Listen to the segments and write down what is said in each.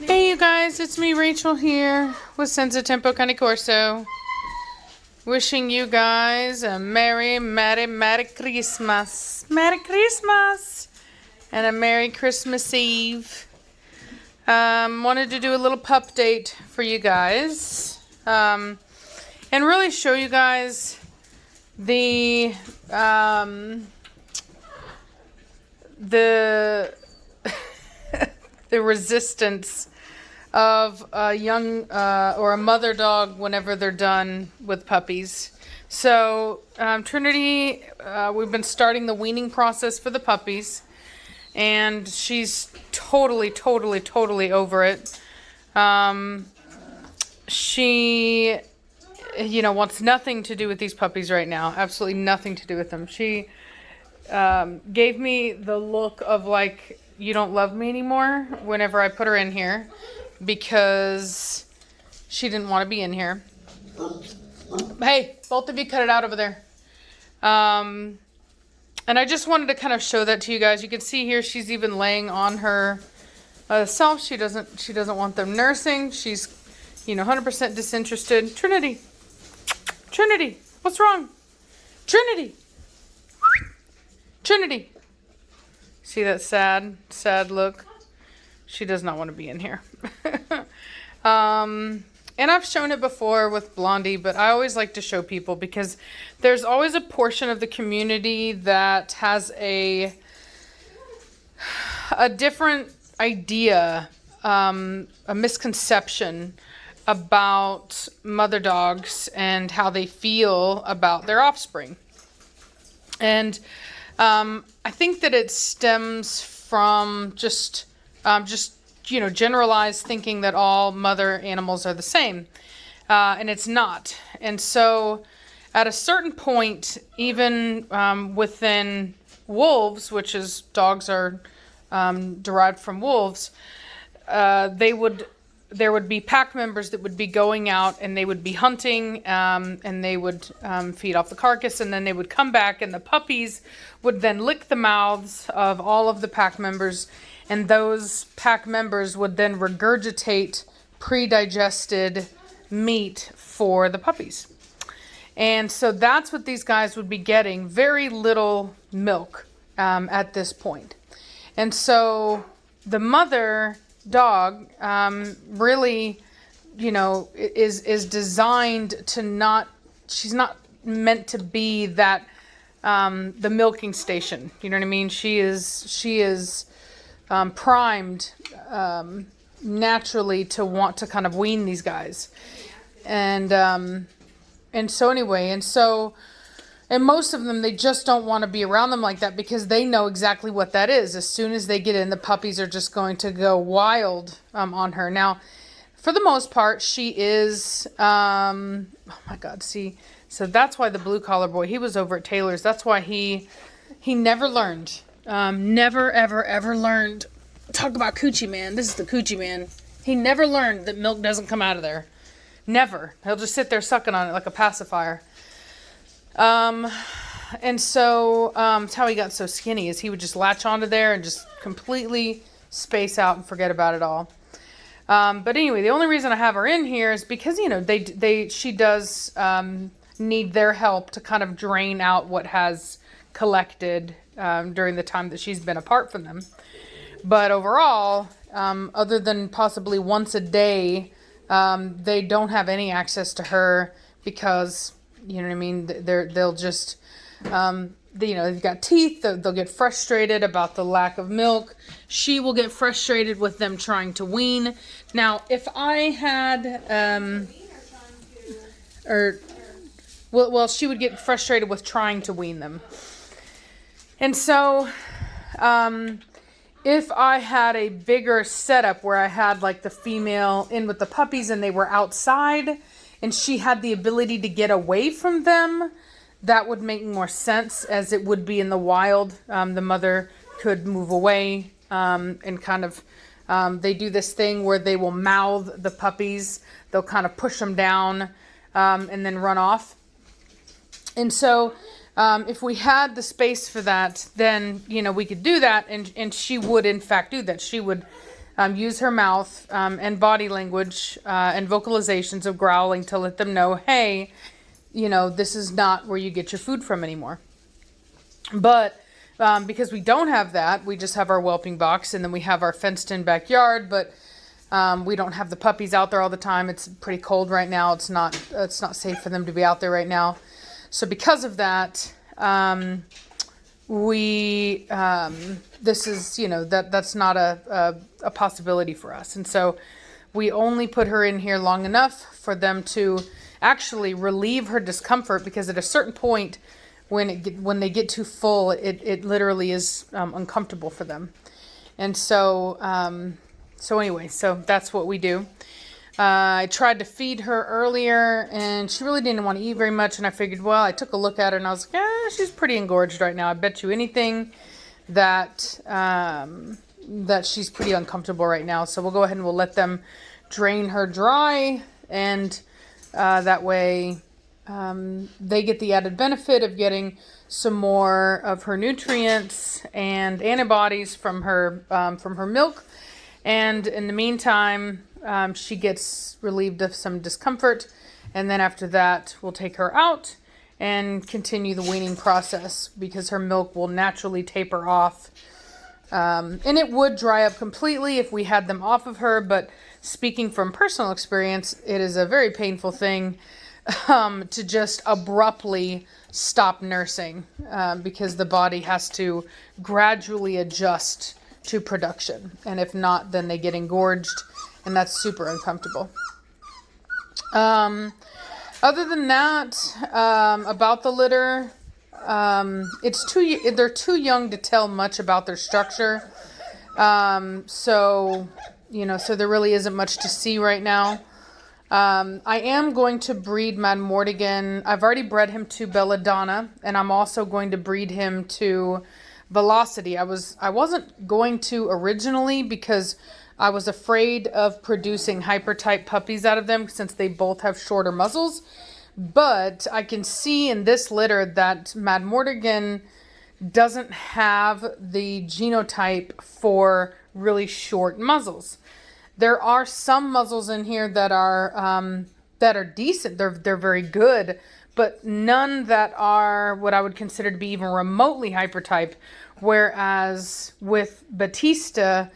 Hey you guys, it's me Rachel here with Senza Tempo Cane Corso. Wishing you guys a Merry Christmas. Merry Christmas! And a Merry Christmas Eve. Wanted to do a little pup date for you guys. And really show you guys the the resistance of a young or a mother dog whenever they're done with puppies. So Trinity, we've been starting the weaning process for the puppies, and she's totally over it. She, wants nothing to do with these puppies right now. Absolutely nothing to do with them. She gave me the look of like, you don't love me anymore whenever I put her in here, because she didn't want to be in here. Hey, both of you cut it out over there. And I just wanted to kind of show that to you guys. You can see here she's even laying on her self. She doesn't want them nursing. She's 100% disinterested. Trinity, what's wrong? Trinity. See that sad look? She does not want to be in here. And I've shown it before with Blondie, but I always like to show people because there's always a portion of the community that has a different idea, a misconception about mother dogs and how they feel about their offspring. And I think that it stems from just generalized thinking that all mother animals are the same, and it's not. And so at a certain point, even within wolves, which is dogs are derived from wolves, there would be pack members that would be going out and they would be hunting, and they would feed off the carcass, and then they would come back, and the puppies would then lick the mouths of all of the pack members, and those pack members would then regurgitate pre-digested meat for the puppies. And so that's what these guys would be getting, very little milk at this point. And so the mother dog really, is designed to not, she's not meant to be that, the milking station. You know what I mean? She is primed naturally to want to kind of wean these guys. And most of them, they just don't want to be around them like that because they know exactly what that is. As soon as they get in, the puppies are just going to go wild on her. Now, for the most part, she is, oh my God, see, so that's why the blue collar boy, he was over at Taylor's. That's why he never learned, never, ever learned. Talk about coochie man. This is the coochie man. He never learned that milk doesn't come out of there. Never. He'll just sit there sucking on it like a pacifier. And so, it's how he got so skinny, is he would just latch onto there and just completely space out and forget about it all. But anyway, the only reason I have her in here is because, she does, need their help to kind of drain out what has collected, during the time that she's been apart from them. But overall, other than possibly once a day, they don't have any access to her because, you know what I mean? They'll just, they've got teeth. They'll get frustrated about the lack of milk. She will get frustrated with them trying to wean. Now, if I had, she would get frustrated with trying to wean them. And so, if I had a bigger setup where I had like the female in with the puppies and they were outside, and she had the ability to get away from them, that would make more sense, as it would be in the wild. The mother could move away, and kind of, they do this thing where they will mouth the puppies. They'll kind of push them down, and then run off. And so, if we had the space for that, then, we could do that. And she would in fact do that. She would, use her mouth and body language and vocalizations of growling to let them know, hey, this is not where you get your food from anymore. But because we don't have that, we just have our whelping box, and then we have our fenced-in backyard, but we don't have the puppies out there all the time. It's pretty cold right now. It's not safe for them to be out there right now. So because of that, this is, that's not a possibility for us. And so we only put her in here long enough for them to actually relieve her discomfort, because at a certain point, when they get too full, it literally is uncomfortable for them. And so anyway, so that's what we do. I tried to feed her earlier, and she really didn't want to eat very much. And I figured, well, I took a look at her, and I was like, she's pretty engorged right now. I bet you anything that she's pretty uncomfortable right now. So we'll go ahead and we'll let them drain her dry, and that way they get the added benefit of getting some more of her nutrients and antibodies from her milk. And in the meantime, she gets relieved of some discomfort, and then after that, we'll take her out and continue the weaning process, because her milk will naturally taper off. And it would dry up completely if we had them off of her, but speaking from personal experience, it is a very painful thing to just abruptly stop nursing, because the body has to gradually adjust to production. And if not, then they get engorged, and that's super uncomfortable. Other than that, about the litter, they're too young to tell much about their structure. So there really isn't much to see right now. I am going to breed Mad Mortigan. I've already bred him to Belladonna, and I'm also going to breed him to Velocity. I wasn't going to originally, because I was afraid of producing hyper-type puppies out of them, since they both have shorter muzzles. But I can see in this litter that Mad Mortigan doesn't have the genotype for really short muzzles. There are some muzzles in here that are decent. They're very good, but none that are what I would consider to be even remotely hyper-type. Whereas with Batista,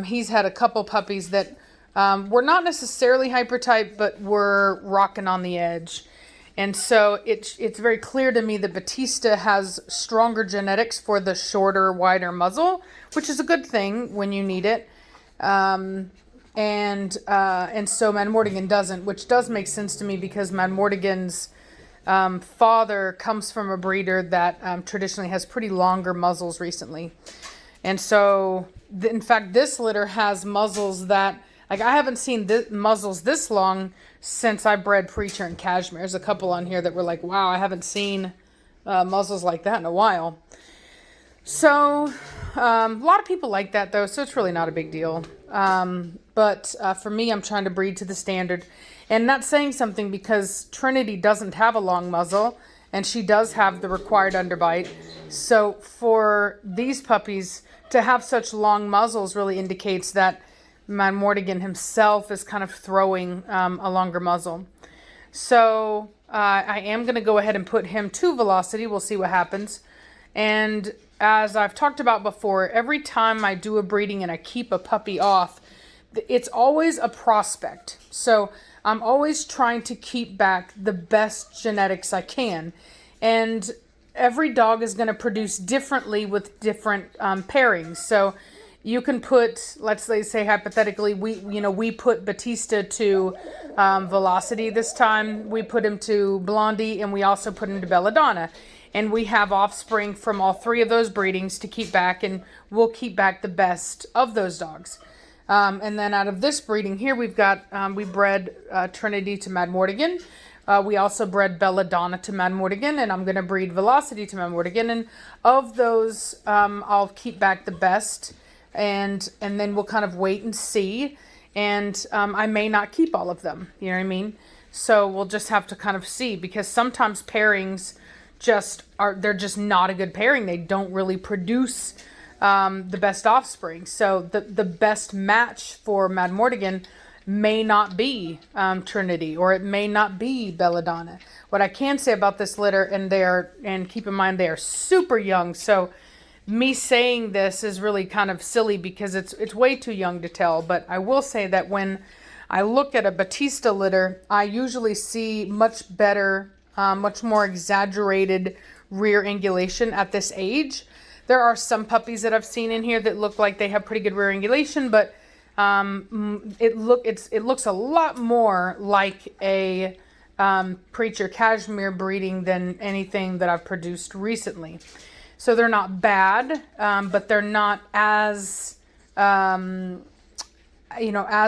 he's had a couple puppies that were not necessarily hyper-type, but were rocking on the edge. And so it's very clear to me that Batista has stronger genetics for the shorter, wider muzzle, which is a good thing when you need it. And so Mad Mortigan doesn't, which does make sense to me, because Mad Mortigan's father comes from a breeder that traditionally has pretty longer muzzles recently. And so, in fact, this litter has muzzles that, I haven't seen muzzles this long since I bred Preacher and Cashmere. There's a couple on here that were like, wow, I haven't seen muzzles like that in a while. So, a lot of people like that, though, so it's really not a big deal. But for me, I'm trying to breed to the standard. And that's saying something, because Trinity doesn't have a long muzzle, and she does have the required underbite. So for these puppies to have such long muzzles really indicates that Mad Mortigan himself is kind of throwing a longer muzzle. So I am going to go ahead and put him to Velocity. We'll see what happens. And as I've talked about before, every time I do a breeding and I keep a puppy off, it's always a prospect. So I'm always trying to keep back the best genetics I can. And every dog is going to produce differently with different pairings. So you can put, let's say hypothetically, we put Batista to Velocity this time. We put him to Blondie, and we also put him to Belladonna. And we have offspring from all three of those breedings to keep back, and we'll keep back the best of those dogs. And then out of this breeding here, we bred Trinity to Mad Mortigan. We also bred Belladonna to Mad Mortigan, and I'm going to breed Velocity to Mad Mortigan. And of those, I'll keep back the best, and then we'll kind of wait and see. And I may not keep all of them, you know what I mean? So we'll just have to kind of see, because sometimes pairings they're just not a good pairing. They don't really produce the best offspring. So the best match for Madmortigan may not be Trinity, or it may not be Belladonna. What I can say about this litter, and keep in mind they are super young, so me saying this is really kind of silly because it's way too young to tell. But I will say that when I look at a Batista litter, I usually see much better, much more exaggerated rear angulation at this age. There are some puppies that I've seen in here that look like they have pretty good rear angulation, but it looks a lot more like a Preacher Cashmere breeding than anything that I've produced recently. So they're not bad, but they're not as as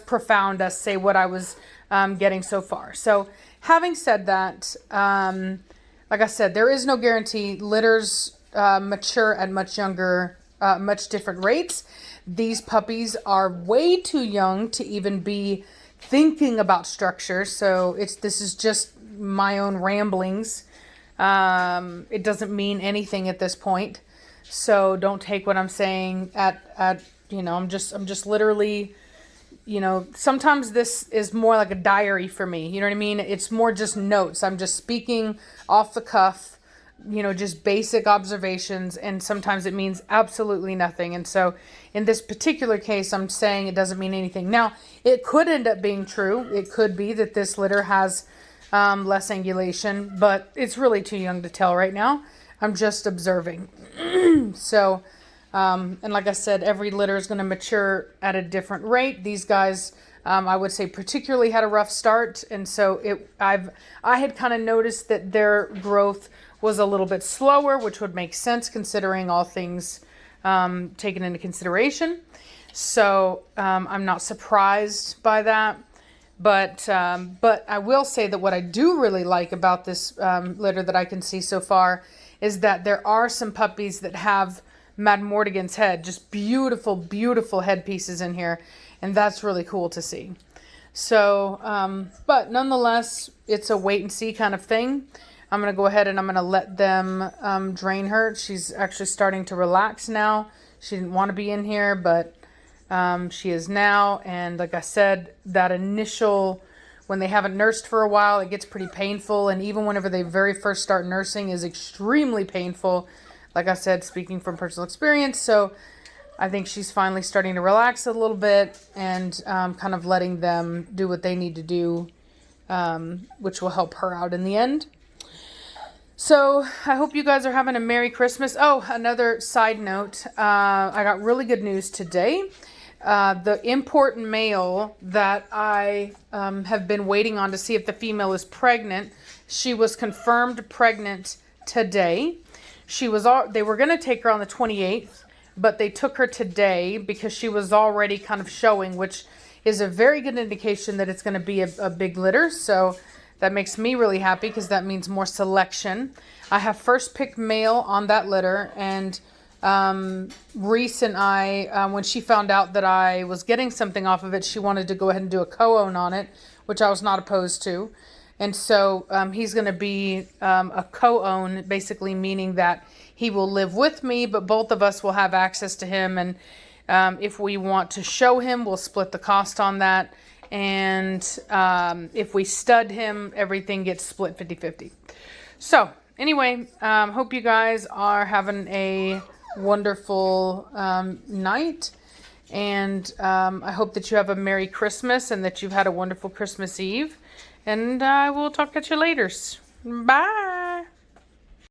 profound as, say, what I was getting so far. So having said that, like I said, there is no guarantee. Litters mature at much younger, much different rates. These puppies are way too young to even be thinking about structure. So this is just my own ramblings. It doesn't mean anything at this point. So don't take what I'm saying at I'm just literally, sometimes this is more like a diary for me. You know what I mean? It's more just notes. I'm just speaking off the cuff, just basic observations, and sometimes it means absolutely nothing. And so in this particular case, I'm saying it doesn't mean anything. Now, it could end up being true. It could be that this litter has less angulation, but it's really too young to tell right now. I'm just observing. So, and like I said, every litter is going to mature at a different rate. These guys, I would say, particularly had a rough start, and so I had kind of noticed that their growth was a little bit slower, which would make sense considering all things taken into consideration. So I'm not surprised by that. But I will say that what I do really like about this litter that I can see so far is that there are some puppies that have Madmortigan's head, just beautiful, beautiful head pieces in here, and that's really cool to see. So, but nonetheless, it's a wait and see kind of thing. I'm going to go ahead and I'm going to let them drain her. She's actually starting to relax now. She didn't want to be in here, but she is now. And like I said, that initial, when they haven't nursed for a while, it gets pretty painful. And even whenever they very first start nursing is extremely painful. Like I said, speaking from personal experience. So I think she's finally starting to relax a little bit and kind of letting them do what they need to do, which will help her out in the end. So I hope you guys are having a Merry Christmas. Oh, another side note. I got really good news today. The import male that I have been waiting on to see if the female is pregnant, she was confirmed pregnant today. They were going to take her on the 28th, but they took her today because she was already kind of showing, which is a very good indication that it's going to be a big litter. So that makes me really happy because that means more selection. I have first pick male on that litter, and Reese and I, when she found out that I was getting something off of it, she wanted to go ahead and do a co-own on it, which I was not opposed to. And so he's going to be a co-own, basically meaning that he will live with me, but both of us will have access to him. And if we want to show him, we'll split the cost on that. And if we stud him, everything gets split 50-50. So anyway, hope you guys are having a wonderful night. And I hope that you have a Merry Christmas and that you've had a wonderful Christmas Eve. And I will talk at you later. Bye.